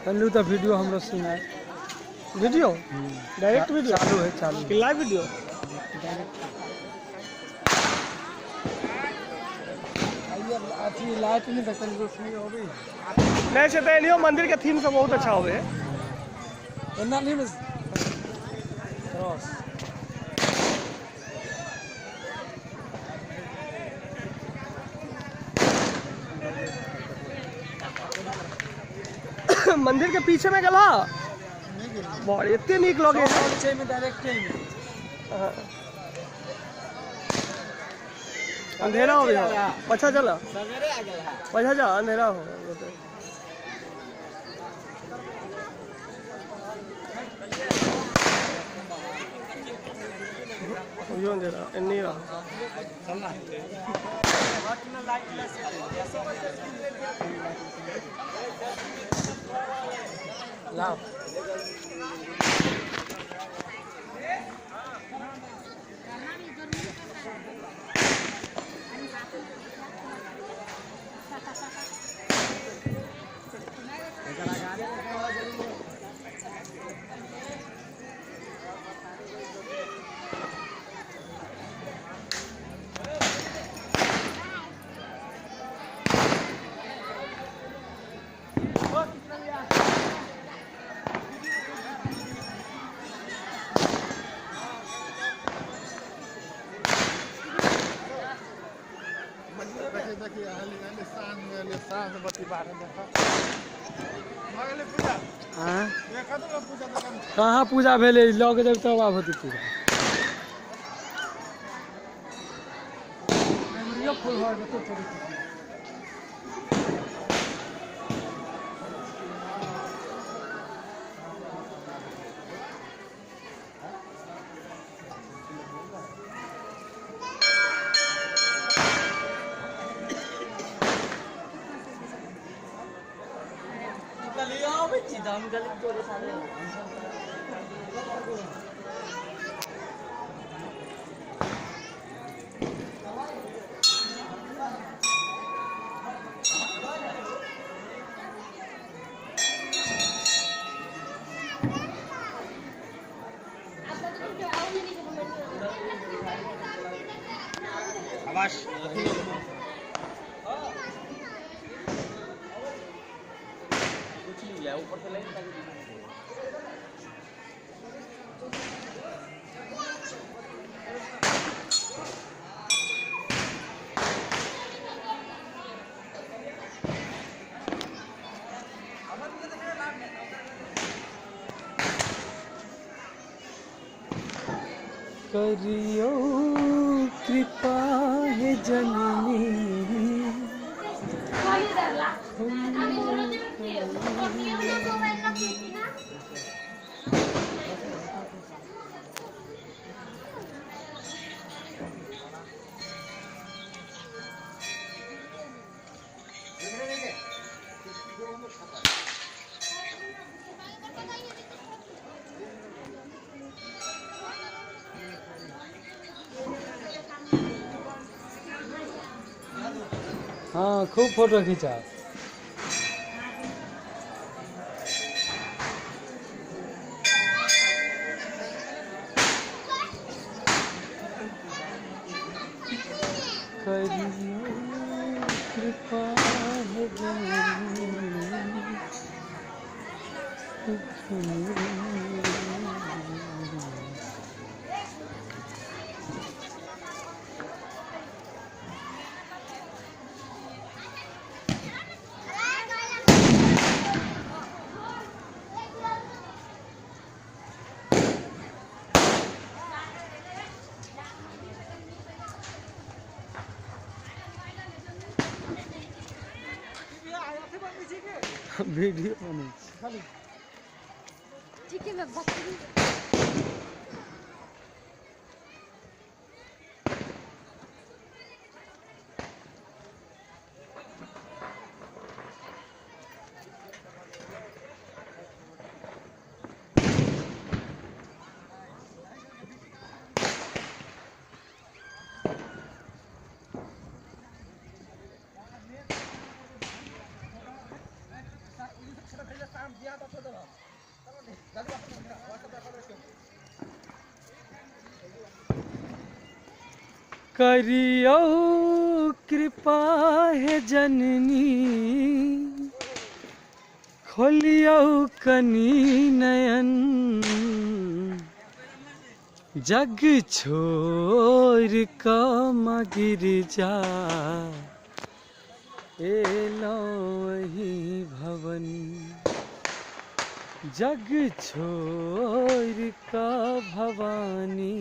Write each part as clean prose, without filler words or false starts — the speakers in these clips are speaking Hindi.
चलू तो वीडियो हमरो सुना वीडियो डायरेक्ट वीडियो चालू है चालू कि लाइव वीडियो अथी लाइट नहीं देखल रोशनी होबे नहीं से तो एनियो मंदिर के थीम सब बहुत अच्छा होबे एना नहीं बस क्रॉस मंदिर के पीछे में गला बड़े इतने नीक लगे है में डायरेक्ट अंधेरा हो गया पछा चला सवेरे आ गया पछा जा अंधेरा हो यो अंधेरा इन्नी रहा चलना लाओ कहाँ पूजा भेले लग जब तब आब होती पूजा ऊपर से लेके करियो कृपा है जननी हाँ खूब फोटो खींचा कृपा वीडियो बने ठीक है मैं बकरी करियो कृपा है जननी खोलियो कनी नयन जग छोर का गिर जा एलो वही भवन जग छोर का भवानी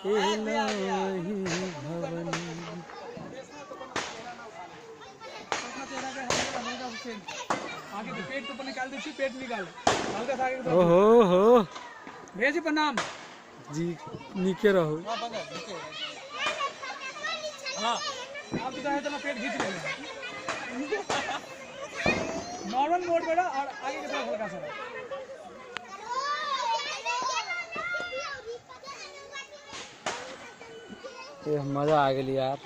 एलो वही भवन। आगे तो पेट ऊपर निकाल दीजिए, पेट निकाल हल्का सा आगे। ओहो हो भेजी प्रणाम जी, नीचे रहो। हाँ आप तो चाहे तो मैं पेट खींच लेगा नॉर्मल मोड बेटा, और आगे की तरफ हल्का सा। ये मजा आ गया यार।